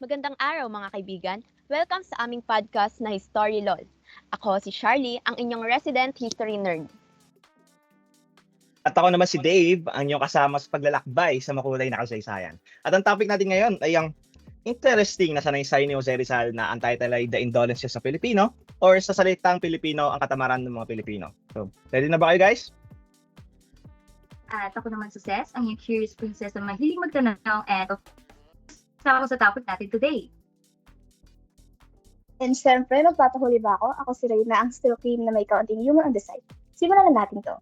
Magandang araw mga kaibigan. Welcome sa aming podcast na History LOL. Ako si Charlie, ang inyong resident history nerd. At ako naman si Dave, ang inyong kasama sa paglalakbay sa makulay na kasaysayan. At ang topic natin ngayon ay ang interesting na sanaysay ni Jose Rizal na ang title ay The Indolences sa Pilipino or sa salitang Pilipino, ang katamaran ng mga Pilipino. So, ready na ba kayo guys? At ako naman si Ces, ang yung curious princess na mahilig magtanong and of course, kasama ko sa topic natin today. And syempre, magpapahuli ba ako? Ako si Reyna, ang still queen na may kaunting humor on the side. Simulan na natin to.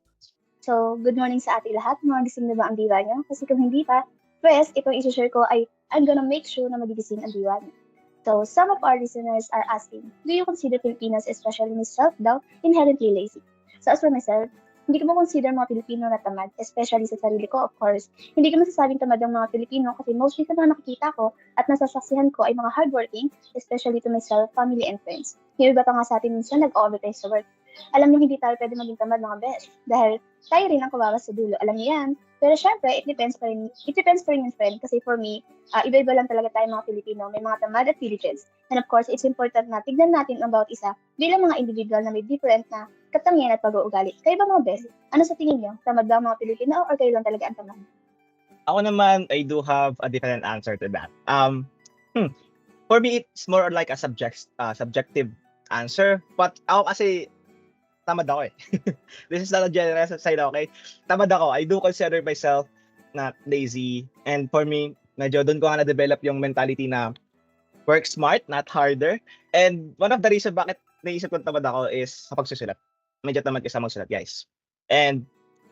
So, good morning sa ating lahat. Mga gising na ba ang diwa niyo? Kasi kung hindi pa, pues, itong isi-share ko ay I'm gonna make sure na magigising ang diwa niyo. So, some of our listeners are asking, do you consider Filipinos, especially Miss Self-Doubt, inherently lazy? So, as for myself, hindi ko mo consider mga Pilipino na tamad, especially sa sarili ko, of course. Hindi ko masasabing tamad ang mga Pilipino kasi mostly sa mga nakikita ko at nasasaksihan ko ay mga hardworking, especially to myself, family, and friends. Yung iba pa nga sa atin minsan nag-overtime sa work. Alam niyo hindi tayo pwede maging tamad mga best dahil tayo rin ang kawawa sa dulo. Alam niyo yan. Pero syempre, it depends pa rin yung friend kasi for me, iba-iba lang talaga tayo mga Pilipino. May mga tamad at diligence. And of course, it's important na tignan natin ang bawat isa bilang mga individual na may different na katangian at pag-uugali. Kayo ba mga best? Ano sa tingin niyo? Tamad ba ang mga Pilipino or kayo lang talaga ang tamad? Ako naman, I do have a different answer to that. For me, it's more like a subjective answer. But ako kasi, tamad ako eh. This is not a general side, okay? Tamad ako. I do consider myself not lazy. And for me, medyo doon ko nga na-develop yung mentality na work smart, not harder. And one of the reason bakit naisip kong tamad ako is sa pagsusulat. Medyo tamad kasi magsulat, guys. And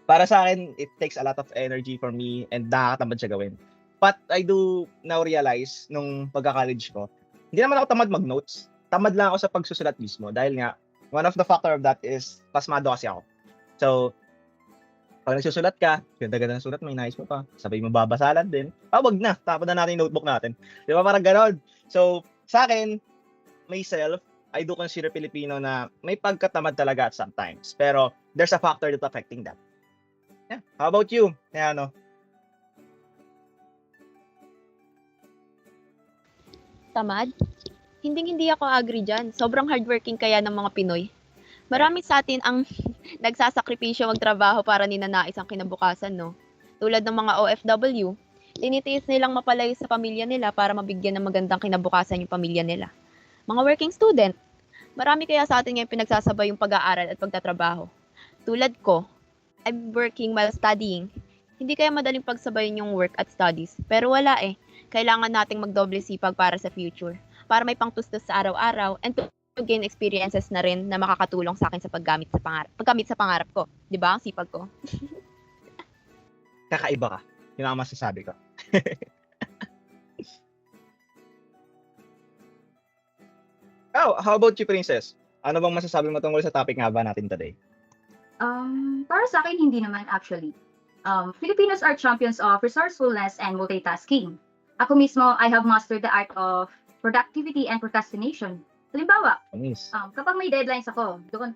para sa akin, it takes a lot of energy for me and nakakatamad siya gawin. But I do now realize nung pagka-college ko, hindi naman ako tamad mag-notes. Tamad lang ako sa pagsusulat mismo dahil nga one of the factor of that is pasmado kasi ako. So, pag nagsusulat ka, ganda-ganda ng sulat, may nais mo pa, sabay mo babasalan din, wag na, tapon na natin yung notebook natin. Di ba parang ganon? So, sa akin, myself, I do consider Filipino na may pagkatamad talaga at sometimes. Pero, there's a factor that's affecting that. Yeah. How about you? Yeah, ano? Tamad? Hindi ako agree dyan. Sobrang hardworking kaya ng mga Pinoy. Marami sa atin ang nagsasakripisyo magtrabaho para ninanais ang kinabukasan, no? Tulad ng mga OFW, tinitiis nilang mapalayo sa pamilya nila para mabigyan ng magandang kinabukasan yung pamilya nila. Mga working student, marami kaya sa atin ngayon pinagsasabay yung pag-aaral at pagtatrabaho. Tulad ko, I'm working while studying. Hindi kaya madaling pagsabayin yung work at studies, pero wala eh. Kailangan nating magdoble sipag para sa future, para may pangtustos sa araw-araw, and to gain experiences na rin na makakatulong sa akin sa paggamit sa pangarap ko. 'Di ba? Ang sipag ko. Kakaiba ka. Yun ang masasabi ko. Oh, how about you, Princess? Ano bang masasabi mo tungkol sa topic nga ba natin today? Para sa akin, hindi naman actually. Filipinos are champions of resourcefulness and multitasking. Ako mismo, I have mastered the art of productivity and procrastination. Halimbawa, Yes. kapag may deadlines ako, doon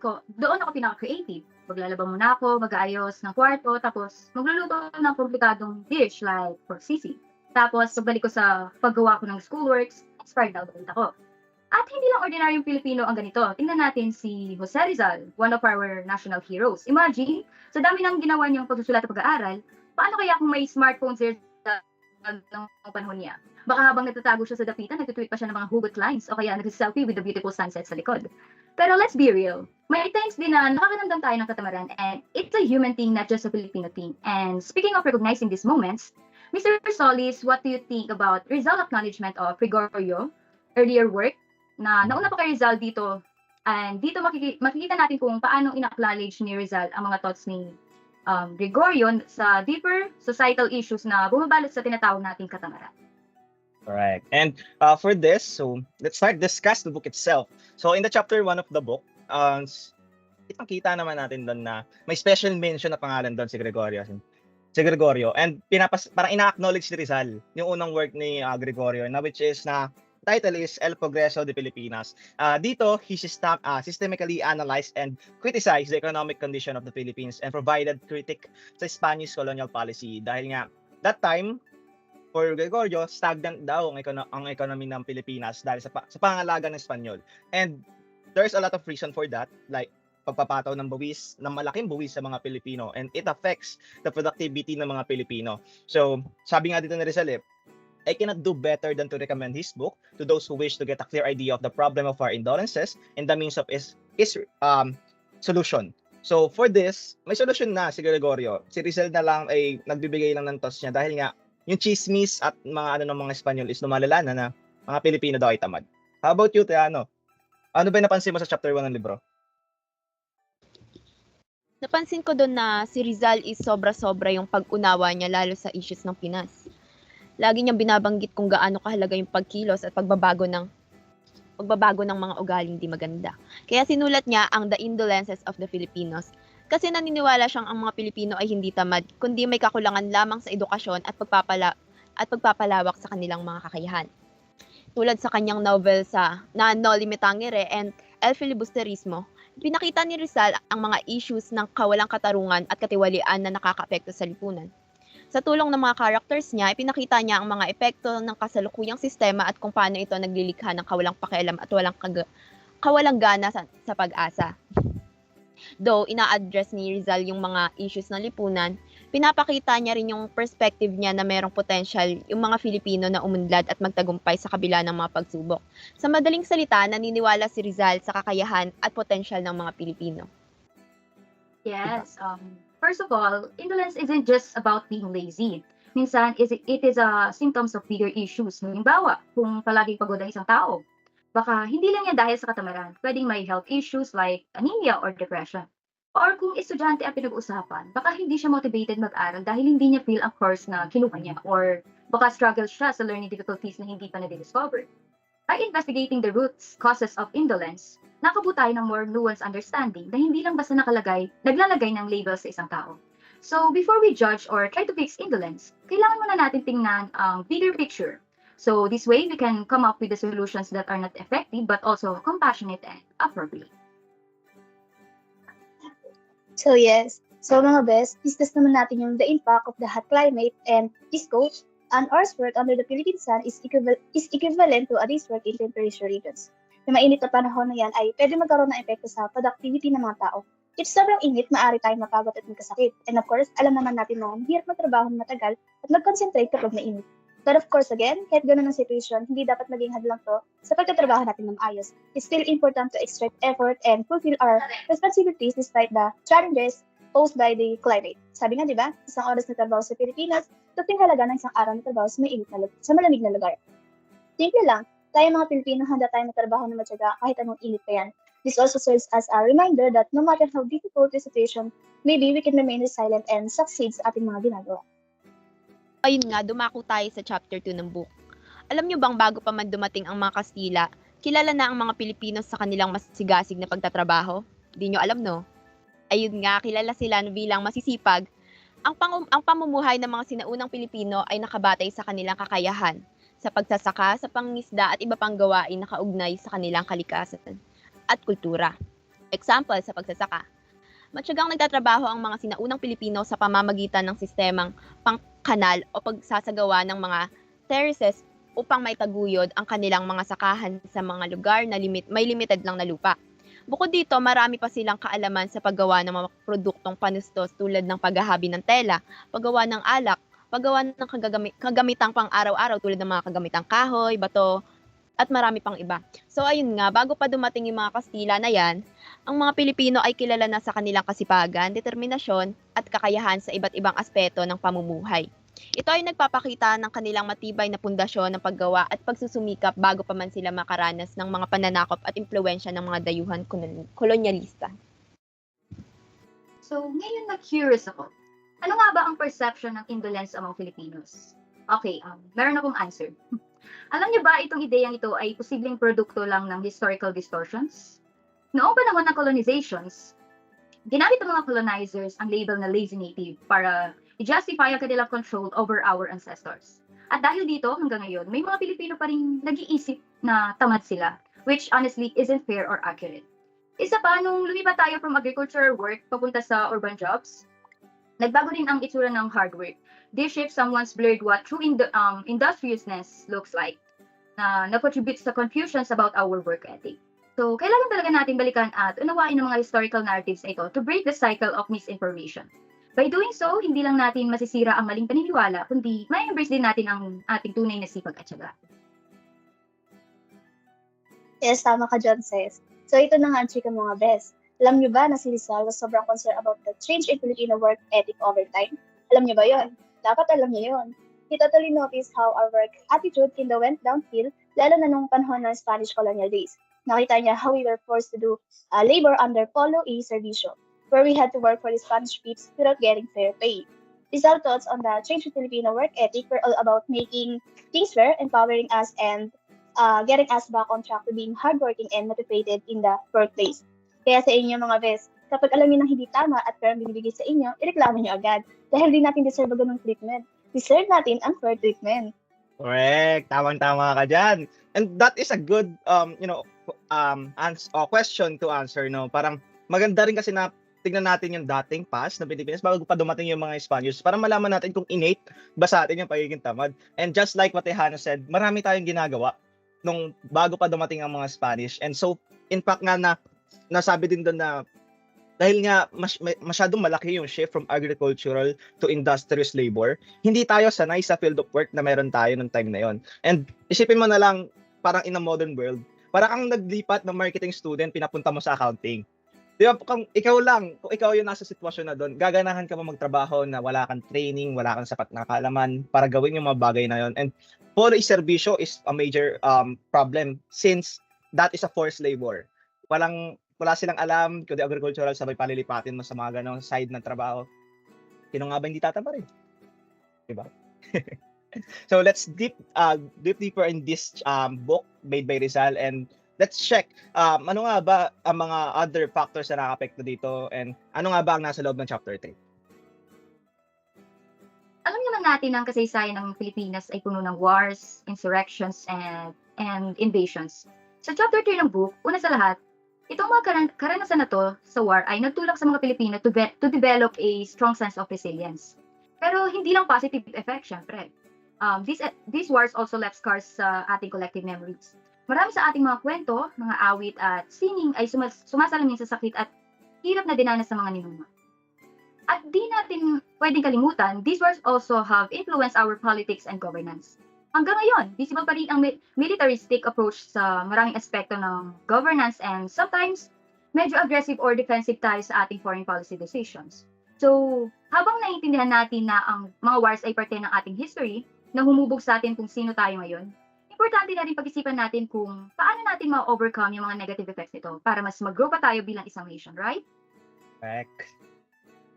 ako pinaka-creative. Maglalaba muna ako, mag-aayos ng kwarto, tapos magluluto ng komplikadong dish like pork sisig. Tapos, pagbalik ko sa paggawa ko ng schoolworks, inspired na ulit ako. At hindi lang ordinaryong Pilipino ang ganito. Tingnan natin si Jose Rizal, one of our national heroes. Imagine, sa dami ng ginawa niyang pagsusulat at pag-aaral, paano kaya kung may smartphone siya ng panahon niya? Baka habang natatago siya sa dapitan, nagtutweet pa siya ng mga hugot lines o kaya nag-selfie with the beautiful sunset sa likod. Pero let's be real, may times din na nakakaramdam tayo ng katamaran and it's a human thing, not just a Filipino thing. And speaking of recognizing these moments, Mr. Solis, what do you think about Rizal acknowledgement of Gregorio earlier work na nauna pa kay Rizal dito, and dito makikita natin kung paano ina-acknowledge ni Rizal ang mga thoughts ni Gregorio sa deeper societal issues na bumabalot sa tinatawag nating katamaran. Correct. And for this, so let's start discuss the book itself. So in the chapter 1 of the book, kitang-kita naman natin doon na may special mention na pangalan doon si Gregorio. And parang ina-acknowledge ni Rizal yung unang work ni Gregorio, na which is na title is El Progreso de Pilipinas. Dito, he systemically analyzed and criticized the economic condition of the Philippines and provided critique sa Spanish colonial policy. Dahil nga, that time, for Gregorio, stagnant daw ang economy ng Pilipinas dahil sa pangangalaga ng Espanyol. And there's a lot of reason for that, like pagpapataw ng malaking buwis sa mga Pilipino, and it affects the productivity ng mga Pilipino. So, sabi nga dito ni Rizal, I cannot do better than to recommend his book to those who wish to get a clear idea of the problem of our indolences and the means of its solution. So, for this, may solution na si Gregorio. Si Rizal na lang ay nagbibigay lang ng toss niya dahil nga yung chismis at mga ng mga Espanyol is lumalala na mga Pilipino daw ay tamad. How about you, Teano? Ano ba yung napansin mo sa chapter 1 ng libro? Napansin ko doon na si Rizal is sobra-sobra yung pag-unawa niya lalo sa issues ng Pinas. Lagi niyang binabanggit kung gaano kahalaga yung pagkilos at pagbabago ng mga ugaling di maganda. Kaya sinulat niya ang The Indolences of the Filipinos. Kasi naniniwala siyang ang mga Pilipino ay hindi tamad, kundi may kakulangan lamang sa edukasyon at pagpapalawak sa kanilang mga kakayahan. Tulad sa kanyang novel na No Limitangere and El Filibusterismo, pinakita ni Rizal ang mga issues ng kawalang katarungan at katiwalian na nakakaapekto sa lipunan. Sa tulong ng mga characters niya, ipinakita niya ang mga epekto ng kasalukuyang sistema at kung paano ito naglilikha ng kawalang pakialam at kawalang gana sa pag-asa. Though ina-address ni Rizal yung mga issues ng lipunan, pinapakita niya rin yung perspective niya na merong potential yung mga Filipino na umunlad at magtagumpay sa kabila ng mga pagsubok. Sa madaling salita, naniniwala si Rizal sa kakayahan at potential ng mga Pilipino. Yes. First of all, indolence isn't just about being lazy. Minsan, it is a symptoms of bigger issues. Halimbawa, kung palaging pagod ang isang tao, baka hindi lang yan dahil sa katamaran. Pwedeng may health issues like anemia or depression. Or kung estudyante ang pinag-uusapan, baka hindi siya motivated mag-aral dahil hindi niya feel ang course na kinuha niya. Or baka struggle siya sa learning difficulties na hindi pa na-discover. By investigating the roots, causes of indolence, nakabuo tayo ng more nuanced understanding na hindi lang basta naglalagay ng label sa isang tao. So, before we judge or try to fix indolence, kailangan muna natin tingnan ang bigger picture. So, this way, we can come up with the solutions that are not effective but also compassionate and appropriate. So yes, so mga best, discuss naman natin yung the impact of the hot climate and this coach, an hour's work under the Philippine sun is equivalent to a day's work in temperature regions. Yung mainit na panahon na yan ay pwede magkaroon ng epekto sa productivity ng mga tao. If sobrang init, maaari tayong mapagod at magkasakit. And of course, alam naman natin na mahirap magtrabaho ng matagal at mag-concentrate kapag mainit. But of course, again, kahit ganun ang situation, hindi dapat maging hadlang to sa pagtatrabaho natin ng maayos. It's still important to extract effort and fulfill our responsibilities despite the challenges posed by the climate. Sabi nga, di ba, isang oras na trabaho sa Pilipinas, tuting halaga ng isang araw na trabaho sa malamig na lugar. Simple lang, tayo mga Pilipino, handa tayong matrabaho na matyaga kahit anong init pa yan. This also serves as a reminder that no matter how difficult the situation, maybe we can remain resilient and succeed sa ating mga ginagawa. Ayun nga, dumako tayo sa chapter 2 ng book. Alam nyo bang bago pa man dumating ang mga Kastila, kilala na ang mga Pilipino sa kanilang masigasig na pagtatrabaho? Di nyo alam, no? Ayun nga, kilala sila bilang masisipag. Ang pamumuhay ng mga sinaunang Pilipino ay nakabatay sa kanilang kakayahan, sa pagsasaka, sa pangingisda at iba pang gawain na kaugnay sa kanilang kalikasan at kultura. Example, sa pagsasaka. Matyagang nagtatrabaho ang mga sinaunang Pilipino sa pamamagitan ng sistemang pangkanal o pagsasagawa ng mga terraces upang maitaguyod ang kanilang mga sakahan sa mga lugar na may limited lang na lupa. Bukod dito, marami pa silang kaalaman sa paggawa ng mga produktong panustos tulad ng paghahabi ng tela, paggawa ng alak, paggawa ng kagamitang pang-araw-araw tulad ng mga kagamitang kahoy, bato, at marami pang iba. So ayun nga, bago pa dumating yung mga Kastila na yan, ang mga Pilipino ay kilala na sa kanilang kasipagan, determinasyon, at kakayahan sa iba't ibang aspeto ng pamumuhay. Ito ay nagpapakita ng kanilang matibay na pundasyon ng paggawa at pagsusumikap bago pa man sila makaranas ng mga pananakop at impluwensya ng mga dayuhan kolonyalista. So, ngayon na-curious ako. Ano nga ba ang perception ng indolence among Filipinos? Okay, meron akong answer. Alam niyo ba itong ideyang ito ay posibleng produkto lang ng historical distortions? Noong panahon ng colonizations, ginamit ng mga colonizers ang label na lazy native para i-justify ang kanilang control over our ancestors. At dahil dito, hanggang ngayon, may mga Pilipino pa rin nag-iisip na tamad sila, which honestly isn't fair or accurate. Isa pa, nung lumipat tayo from agricultural work papunta sa urban jobs, nagbago din ang itsura ng hard work. this shifts someone's blurred what true industriousness looks like, na contributes to confusions about our work ethic. So, kailangan talaga natin balikan at unawain ang mga historical narratives na ito to break the cycle of misinformation. By doing so, hindi lang natin masisira ang maling paniniwala, kundi may embrace din natin ang ating tunay na sipag at syaga. Yes, tama ka dyan, sis. So ito na nga ang chika mga best. Alam niyo ba na si Rizal was sobrang concerned about the change in Filipino work ethic over time? Alam niyo ba yon? Dapat alam niyo yon. He totally noticed how our work attitude kinda went downhill, lalo na nung panahon ng Spanish colonial days. Nakita niya how we were forced to do labor under Polo y Servicio, where we had to work for the Spanish peeps without getting fair pay. Rizal thoughts on the change in Filipino work ethic were all about making things fair, empowering us, and getting us back on track to being hardworking and motivated in the workplace. Kaya sa inyo mga best, kapag alam niyo nang hindi tama at parang binibigay sa inyo, ireklamo niyo agad. Dahil di natin deserve ang ganung treatment. Deserve natin ang fair treatment. Correct. Tamang-tama ka dyan. And that is a good, question to answer, no? Parang maganda rin kasi na tignan natin yung dating past na Pilipinas bago pa dumating yung mga Spaniards para malaman natin kung innate ba sa atin yung pagiging tamad. And just like what Tejano said, marami tayong ginagawa nung bago pa dumating ang mga Spanish. And so, in fact nga na nasabi din doon na dahil nga masyadong malaki yung shift from agricultural to industrious labor, hindi tayo sanay sa field of work na meron tayo nung time na yon. And isipin mo na lang, parang in a modern world, parang ang naglipat ng marketing student, pinapunta mo sa accounting. Di ba, kung ikaw yung nasa sitwasyon na doon, gaganahan ka mo magtrabaho na wala kang training, wala kang sapat na kaalaman para gawin yung mga bagay na yon. And polo serbisyo is a major problem since that is a forced labor. Wala silang alam, kundi agricultural, sabay palilipatin mo sa mga ganong side ng trabaho. Sino nga ba hindi tatama rin? Diba? So let's deep deeper in this book made by Rizal, and let's check ano nga ba ang mga other factors na nakaka-apekto dito, and ano nga ba ang nasa loob ng chapter 3? Alam naman natin ang kasaysayan ng Pilipinas ay puno ng wars, insurrections, and invasions. Sa chapter 3 ng book, una sa lahat, itong mga karanasan na to sa war ay nagtulak sa mga Pilipino to develop a strong sense of resilience. Pero hindi lang positive effect, syempre. These wars also left scars sa ating collective memories. Marami sa ating mga kwento, mga awit at sining ay sumasalamin sa sakit at hirap na dinanas sa mga ninuno. At di natin pwedeng kalimutan, these wars also have influenced our politics and governance. Hanggang ngayon, visible pa rin ang militaristic approach sa maraming aspekto ng governance, and sometimes medyo aggressive or defensive tayo sa ating foreign policy decisions. So, habang naiintindihan natin na ang mga wars ay parte ng ating history na humubog sa atin kung sino tayo ngayon, importante na rin pag-isipan natin kung paano natin ma-overcome yung mga negative effects nito para mas mag-grow pa tayo bilang isang nation, right? Correct.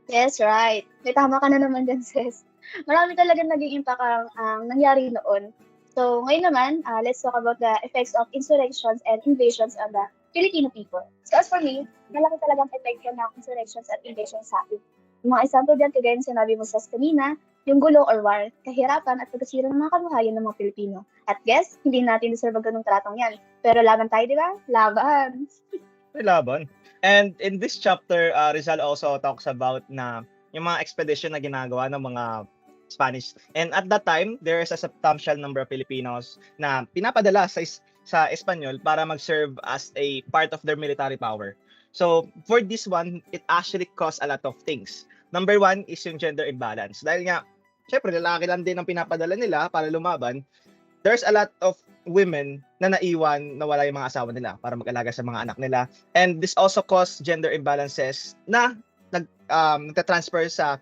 Yes, right. May tama ka na naman dyan, sis. Marami talaga naging impact ang nangyari noon. So, ngayon naman, let's talk about the effects of insurrections and invasions on the Filipino people. So, as for me, malaki talagang epekto ng insurrections at invasions sa atin. Yung mga example dyan, kagaya ng sinabi mo sa kanina, yung gulo or war, kahirapan at pagkasira ng mga kabuhayan ng mga Pilipino. At guess, hindi natin deserve ang ganung tratong yan. Pero laban tayo, di ba? Laban! May laban. And in this chapter, Rizal also talks about na yung mga expedition na ginagawa ng mga Spanish. And at that time, there is a substantial number of Filipinos na pinapadala sa Espanyol para mag-serve as a part of their military power. So, for this one, it actually caused a lot of things. Number one is yung gender imbalance. Dahil nga, syempre, lalaki lang din ang pinapadala nila para lumaban. There's a lot of women na naiwan na wala yung mga asawa nila para mag-alaga sa mga anak nila. And this also caused gender imbalances na nagtatransfer sa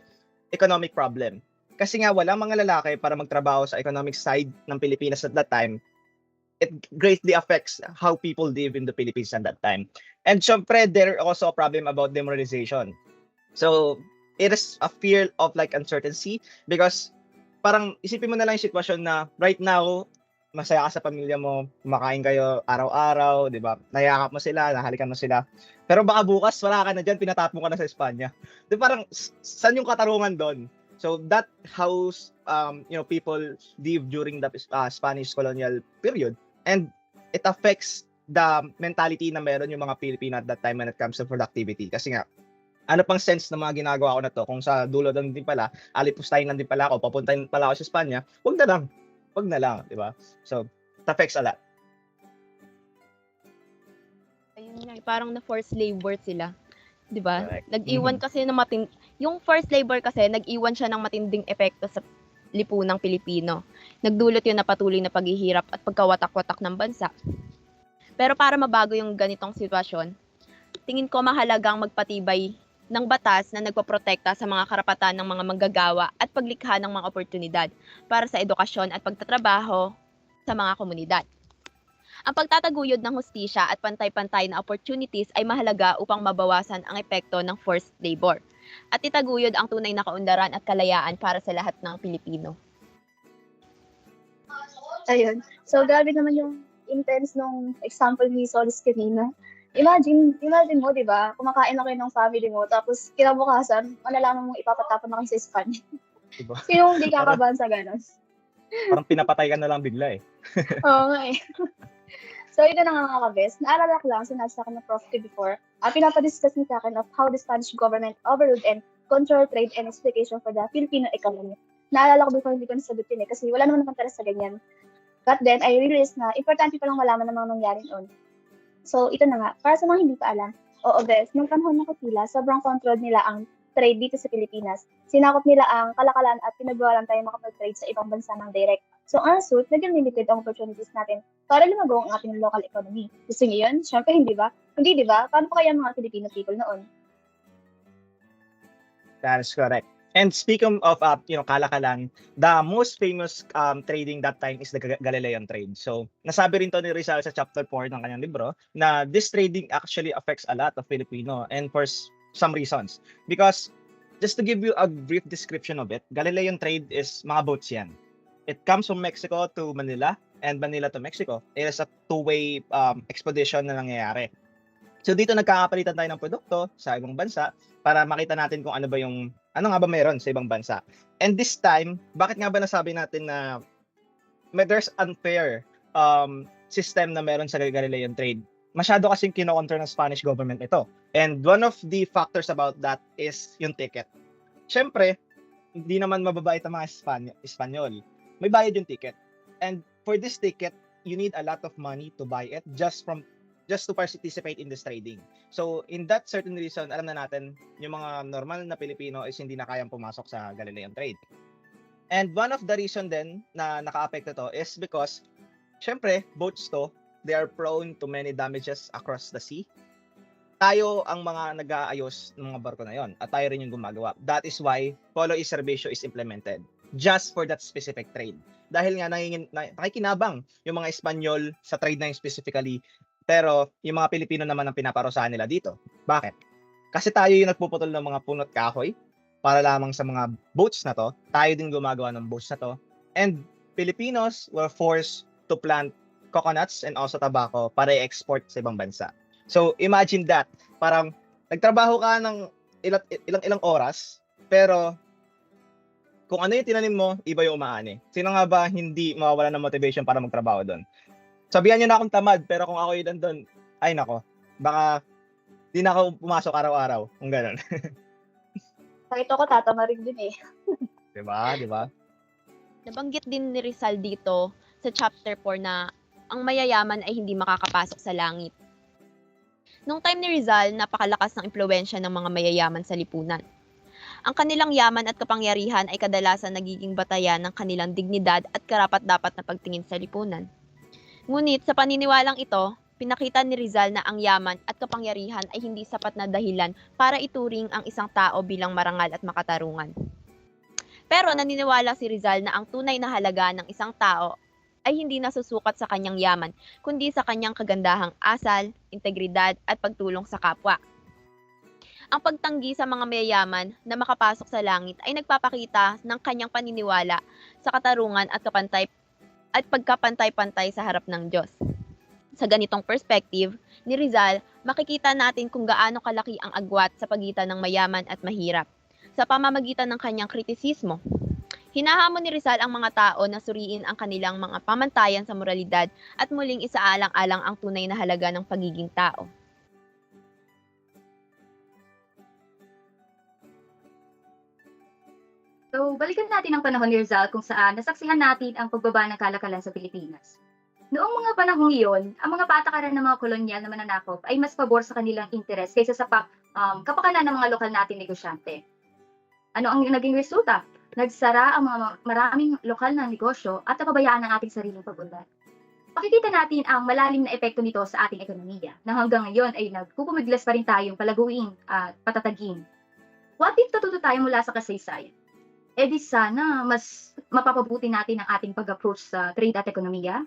economic problem. Kasi nga wala mga lalaki para magtrabaho sa economic side ng Pilipinas at that time. It greatly affects how people live in the Philippines at that time. And syempre, there also a problem about demoralization. So, it is a fear of like uncertainty because parang isipin mo na lang yung sitwasyon na right now, masaya ka sa pamilya mo, kumakain kayo araw-araw, di ba? Nayakap mo sila, nahalikan mo sila. Pero baka bukas, wala ka na dyan, pinatapon ka na sa Espanya. Di parang, saan yung katarungan doon? So that how people live during the Spanish colonial period, and it affects the mentality na meron yung mga Pilipino at that time when it comes to productivity. Kasi nga Ano pang sense ng mga ginagawa ko na 'to kung sa dulo lang din pala, alipustahin lang din pala ako, papuntahin pala ako sa Espanya, 'wag na lang. 'Wag na lang, 'di ba? So, it affects a lot. Ayun nga, parang na forced labor sila, 'di ba? Correct. Nag-iwan kasi ng yung forced labor kasi nag-iwan siya ng matinding epekto sa lipunang Pilipino. Nagdulot 'yun na patuloy na paghihirap at pagkawatak-watak ng bansa. Pero para mabago yung ganitong sitwasyon, tingin ko mahalagang magpatibay ng batas na nagpoprotekta sa mga karapatan ng mga manggagawa at paglikha ng mga oportunidad para sa edukasyon at pagtatrabaho sa mga komunidad. Ang pagtataguyod ng hustisya at pantay-pantay na opportunities ay mahalaga upang mabawasan ang epekto ng forced labor at itaguyod ang tunay na kaunlaran at kalayaan para sa lahat ng Pilipino. Ayun. So, grabe naman yung intense nung example ni Solis kanina. Imagine mo, di ba, kumakain na kayo ng family mo, tapos kinabukasan, malalaman mong ipapatapon na kayo sa Espanya. Diba? Sinong hindi kakabahan sa ganon? Parang pinapatay ka na lang bigla, eh. Oo nga eh. So, ito na nga mga kabes. Naalala ko lang, sinabi sa akin ng Prof. T before, pinapadiscuss niya sa akin of how the Spanish government overruled and controlled trade and explication for the Filipino economy. Naalala ko before, hindi ko nasagutin eh, kasi wala naman interest sa ganyan. But then, I realized na importante palang malaman ng mga nangyari noon. So, ito na nga. Para sa mga hindi pa alam, oo, bes, nung panahon ng Kapila, sobrang controlled nila ang trade dito sa Pilipinas. Sinakop nila ang kalakalan at pinagbawalan tayo makapag-trade sa ibang bansa ng direct. So, ang suit, naging limited ang opportunities natin para lumago ang ating local economy. Gusto niyo yun? Siyempre, hindi ba? Hindi, di ba? Paano pa kaya mga Filipino people noon? That is correct. And speaking of kalakalan, the most famous trading that time is the Galilean trade. So, nasabi rin to ni Rizal sa chapter 4 ng kanyang libro na this trading actually affects a lot of Filipino and for some reasons. Because just to give you a brief description of it, Galilean trade is mga boats yan. It comes from Mexico to Manila and Manila to Mexico. It is a two-way expedition na nangyayari. So dito nagkakapalitan tayo ng produkto sa ibang bansa para makita natin kung ano nga ba meron sa ibang bansa. And this time, bakit nga ba nasabi natin na there's unfair system na meron sa Galilean trade? Masyado kasing kino-counter ng Spanish government ito. And one of the factors about that is yung ticket. Siyempre, hindi naman mababait ang mga Espanyol. May bayad yung ticket. And for this ticket, you need a lot of money to buy it just to participate in this trading. So, in that certain reason, alam na natin, yung mga normal na Pilipino is hindi na kayang pumasok sa Galilean trade. And one of the reason din na naka-apekto to is because, syempre, boats to, they are prone to many damages across the sea. Tayo ang mga nag-aayos ng mga barko na yon at tayo rin yung gumagawa. That is why Polo y Servicio is implemented just for that specific trade. Dahil nga nakikinabang yung mga Espanyol sa trade na yun specifically, pero yung mga Pilipino naman ang pinaparusahan nila dito. Bakit? Kasi tayo yung nagpuputol ng mga punot kahoy para lamang sa mga boats na to. Tayo din gumagawa ng boats na to. And Filipinos were forced to plant coconuts and also tobacco para i-export sa ibang bansa. So imagine that. Parang nagtrabaho ka ng ilang oras, pero kung ano yung tinanim mo, iba yung umaani. Sino nga ba hindi mawawala ng motivation para magtrabaho doon? Sabihan nyo na akong tamad, pero kung ako yun nandun, ay nako, baka di na ako pumasok araw-araw. Kung gano'n. Kahit ako tatamarig din eh. Diba? Nabanggit din ni Rizal dito sa chapter 4 na ang mayayaman ay hindi makakapasok sa langit. Nung time ni Rizal, napakalakas ng impluwensya ng mga mayayaman sa lipunan. Ang kanilang yaman at kapangyarihan ay kadalasan nagiging batayan ng kanilang dignidad at karapat-dapat na pagtingin sa lipunan. Ngunit sa paniniwalang ito, pinakita ni Rizal na ang yaman at kapangyarihan ay hindi sapat na dahilan para ituring ang isang tao bilang marangal at makatarungan. Pero naniniwala si Rizal na ang tunay na halaga ng isang tao ay hindi nasusukat sa kanyang yaman, kundi sa kanyang kagandahang asal, integridad at pagtulong sa kapwa. Ang pagtanggi sa mga mayayaman na makapasok sa langit ay nagpapakita ng kanyang paniniwala sa katarungan at pagkapantay-pantay sa harap ng Diyos. Sa ganitong perspective ni Rizal, makikita natin kung gaano kalaki ang agwat sa pagitan ng mayaman at mahirap sa pamamagitan ng kanyang kritisismo. Hinahamon ni Rizal ang mga tao na suriin ang kanilang mga pamantayan sa moralidad at muling isaalang-alang ang tunay na halaga ng pagiging tao. So, balikan natin ang panahon ni Rizal kung saan nasaksihan natin ang pagbaba ng kalakalan sa Pilipinas. Noong mga panahong iyon, ang mga patakaran ng mga kolonyal na mananakop ay mas pabor sa kanilang interes kaysa sa kapakanan ng mga lokal nating negosyante. Ano ang naging resulta? Nagsara ang mga maraming lokal na negosyo at napabayaan ang ating sariling pag-unlad. Makikita natin ang malalim na epekto nito sa ating ekonomiya na hanggang ngayon ay nagpupumiglas pa rin tayong palaguin at patatagin. What if natuto tayo mula sa kasaysayan? Di sana mas mapapabuti natin ang ating pag-approach sa trade at ekonomiya.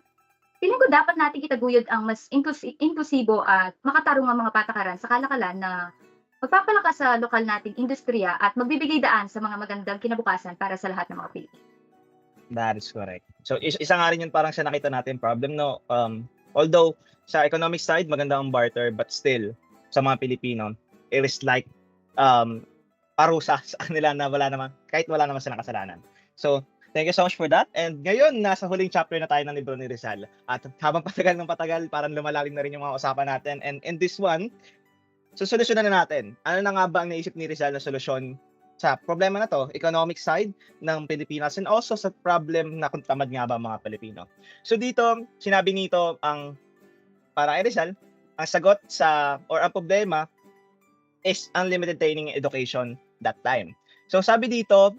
Feeling ko dapat nating itaguyod ang mas inklusibo at makatarungang mga patakaran sa kalakalan na magpapalakas sa lokal nating industriya at magbibigay daan sa mga magandang kinabukasan para sa lahat ng mga Pilipino. That is correct. So isa nga rin yun parang sa nakita natin problem, no? Although sa economic side maganda ang barter, but still sa mga Pilipino it is like parusa sa kanila na kahit wala naman silang kasalanan. So thank you so much for that. And ngayon, nasa huling chapter na tayo ng libro ni Rizal. At habang patagal ng patagal, parang lumalalim na rin yung mga usapan natin. And in this one, solusyonan na natin. Ano na nga ba ang naisip ni Rizal na solusyon sa problema na to, economic side ng Pilipinas and also sa problem na kung tamad nga ba ang mga Pilipino. So dito, sinabi nito para kay Rizal, ang sagot or ang problema is unlimited training and education that time. So sabi dito,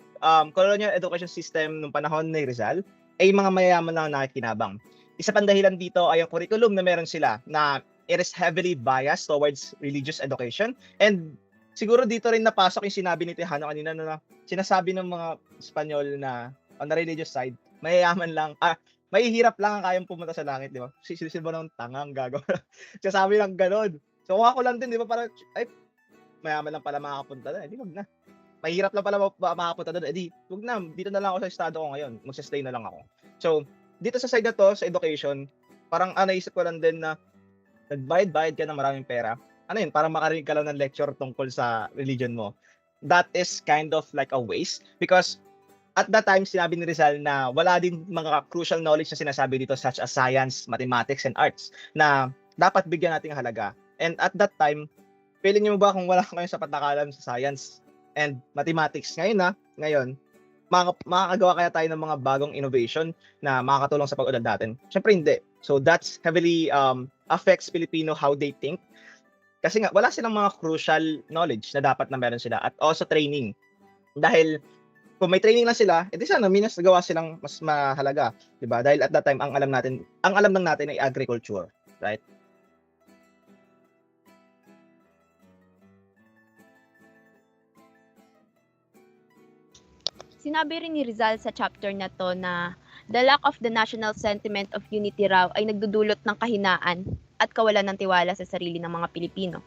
colonial education system nung panahon ni Rizal ay mga mayayaman lang nakikinabang. Isa pang dahilan dito ay ang curriculum na meron sila na it is heavily biased towards religious education. And siguro dito rin napasok yung sinabi ni Tejano kanina na sinasabi ng mga Espanyol na on the religious side, mayayaman lang, mahihirap lang ang kayang pumunta sa langit, di ba? Sisilbo ng tangang gagawa. Sasabi lang ganun. So kung ako lang din, di ba, parang, mayaman lang pala makakapunta doon. Di wag na. Mahirap lang pala makapunta doon. Wag na. Dito na lang ako sa estado ko ngayon. Magsastay na lang ako. So, dito sa side na to, sa education, parang naisip ko lang din na nagbayad-bayad ka ng maraming pera. Ano yun? Parang makarinig ka lang ng lecture tungkol sa religion mo. That is kind of like a waste because at that time, sinabi ni Rizal na wala din mga crucial knowledge na sinasabi dito such as science, mathematics, and arts na dapat bigyan natin halaga. And at that time, feeling niyo ba kung wala kayong sapat na kalam sa science and mathematics ngayon, makakagawa kaya tayo ng mga bagong innovation na makakatulong sa pag-unlad natin? Syempre hindi. So that's heavily affects Filipino how they think. Kasi nga, wala silang mga crucial knowledge na dapat na meron sila at also training. Dahil kung may training lang sila, edi sana minas nagawa silang mas mahalaga, 'di ba? Dahil at that time ang alam lang natin ay agriculture, right? Sinabi rin ni Rizal sa chapter na to na the lack of the national sentiment of unity raw ay nagdudulot ng kahinaan at kawalan ng tiwala sa sarili ng mga Pilipino.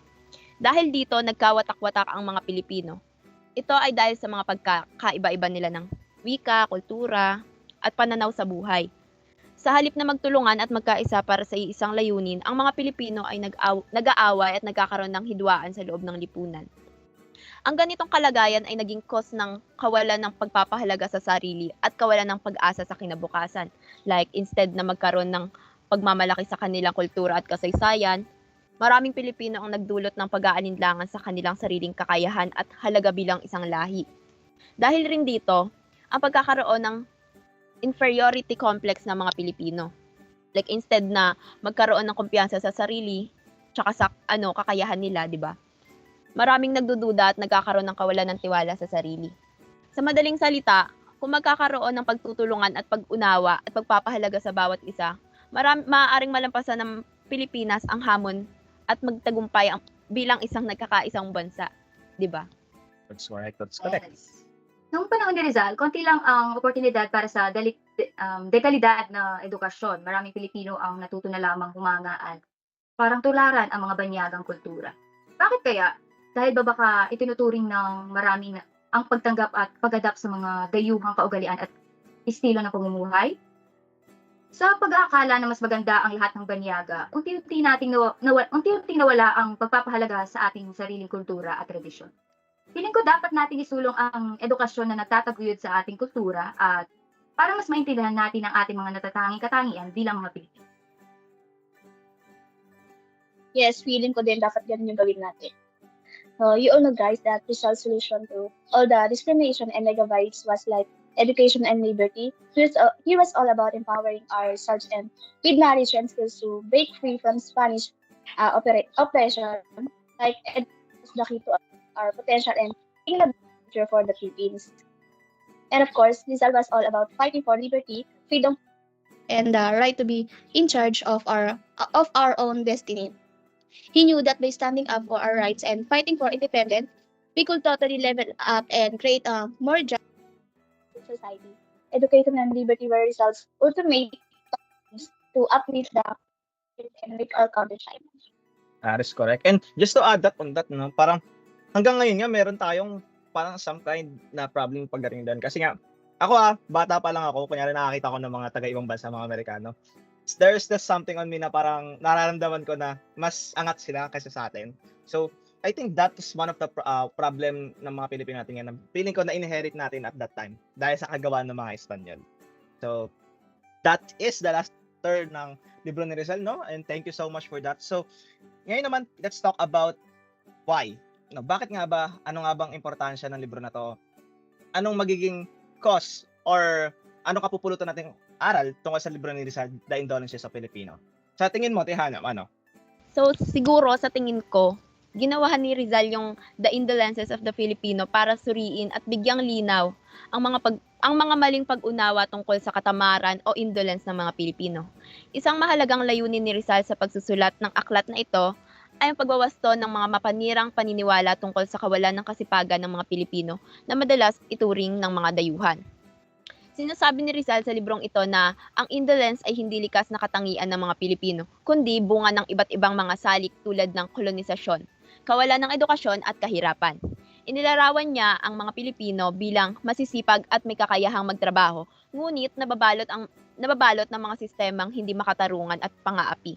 Dahil dito, nagkawatak-watak ang mga Pilipino. Ito ay dahil sa mga pagkakaiba-iba nila ng wika, kultura, at pananaw sa buhay. Sa halip na magtulungan at magkaisa para sa iisang layunin, ang mga Pilipino ay nag-aaway at nagkakaroon ng hidwaan sa loob ng lipunan. Ang ganitong kalagayan ay naging cause ng kawalan ng pagpapahalaga sa sarili at kawalan ng pag-asa sa kinabukasan. Like, instead na magkaroon ng pagmamalaki sa kanilang kultura at kasaysayan, maraming Pilipino ang nagdulot ng pag-aalinlangan sa kanilang sariling kakayahan at halaga bilang isang lahi. Dahil rin dito, ang pagkakaroon ng inferiority complex ng mga Pilipino. Like, instead na magkaroon ng kumpiyansa sa sarili, tsaka sa kakayahan nila, di ba? Maraming nagdududa at nagkakaroon ng kawalan ng tiwala sa sarili. Sa madaling salita, kung magkakaroon ng pagtutulungan at pag-unawa at pagpapahalaga sa bawat isa, maaaring malampasan ng Pilipinas ang hamon at magtagumpay bilang isang nagkakaisang bansa. Di ba? That's correct. That's correct. Yes. Noong panahon ni Rizal, konti lang ang oportunidad para sa dekalidad na edukasyon. Maraming Pilipino ang natuto na lamang humanga at parang tularan ang mga banyagang kultura. Bakit kaya? Dahil ba baka itinuturing ng marami ang pagtanggap at pag-adapt sa mga dayuhang kaugalian at estilo ng pamumuhay? Sa pag-aakala na mas maganda ang lahat ng banyaga, unti-unti nawala ang pagpapahalaga sa ating sariling kultura at tradisyon. Feeling ko dapat nating isulong ang edukasyon na nagtataguyod sa ating kultura at para mas maintindihan natin ang ating mga natatanging katangian bilang mga Pilipino. Yes, feeling ko din dapat ganun yung gawin natin. You all know, guys, that Rizal's solution to all the discrimination and negavites was like education and liberty. He was all about empowering ourselves and with knowledge and skills to break free from Spanish oppression. Like, education is the key to our potential and being the future for the Philippines. And of course, Rizal was all about fighting for liberty, freedom, and the right to be in charge of our own destiny. He knew that by standing up for our rights and fighting for independence, we could totally level up and create a more just society. Education and liberty were Rizal's ultimate tools to uplift the and make our country shine. That is correct. And just to add that on that, no, parang hanggang ngayon nga meron tayong parang some kind na problem pagdating doon. Kasi nga, ako bata pa lang ako, kunyari nakakita ko ng mga taga-ibang bansa, mga Amerikano. There's just something on me na parang nararamdaman ko na mas angat sila kaysa sa atin. So, I think that is one of the problem ng mga Pilipino natin ngayon. Feeling ko na inherit natin at that time dahil sa kagawa ng mga Espanyol. So, that is the last third ng libro ni Rizal, no? And thank you so much for that. So, ngayon naman, let's talk about why. No, bakit nga ba? Ano nga bang importansya ng libro na to? Anong magiging cause or ano kapupulutan nating aral tungkol sa libro ni Rizal, The Indolences of Filipino? Sa tingin mo, Tihana, ano? So, siguro sa tingin ko, ginawahan ni Rizal yung The Indolences of the Filipino para suriin at bigyang linaw ang mga maling pag-unawa tungkol sa katamaran o indolence ng mga Pilipino. Isang mahalagang layunin ni Rizal sa pagsusulat ng aklat na ito ay ang pagwawasto ng mga mapanirang paniniwala tungkol sa kawalan ng kasipagan ng mga Pilipino na madalas ituring ng mga dayuhan. Sinasabi ni Rizal sa librong ito na ang indolence ay hindi likas na katangian ng mga Pilipino, kundi bunga ng iba't ibang mga salik tulad ng kolonisasyon, kawalan ng edukasyon at kahirapan. Inilarawan niya ang mga Pilipino bilang masisipag at may kakayahang magtrabaho, ngunit nababalot ng mga sistemang hindi makatarungan at pang-aapi.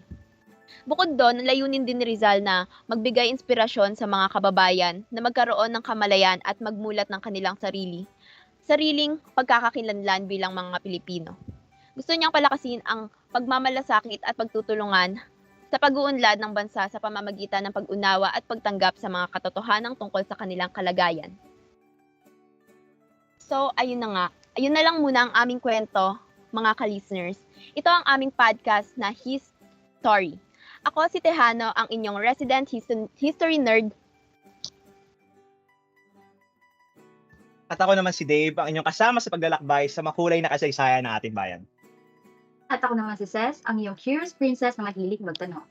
Bukod doon, layunin din ni Rizal na magbigay inspirasyon sa mga kababayan na magkaroon ng kamalayan at magmulat ng kanilang sariling pagkakakilanlan bilang mga Pilipino. Gusto niyang palakasin ang pagmamalasakit at pagtutulungan sa pag-uunlad ng bansa sa pamamagitan ng pag-unawa at pagtanggap sa mga katotohanang tungkol sa kanilang kalagayan. So, ayun na nga. Ayun na lang muna ang aming kwento, mga ka-listeners. Ito ang aming podcast na His Story. Ako si Tejano, ang inyong resident history nerd. At ako naman si Dave, ang inyong kasama sa paglalakbay sa makulay na kasaysayan ng ating bayan. At ako naman si Ces, ang iyong curious princess na mahilig magtanong.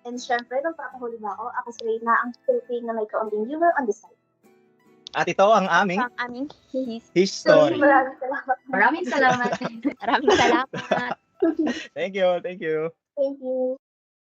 And syempre, nung papahuli ba ako si Reyna, ang Philippine na may kaunting humor on the side. At ito ang aming Ang aming His Story. Maraming salamat. Maraming salamat. Maraming salamat. Thank you. Thank you.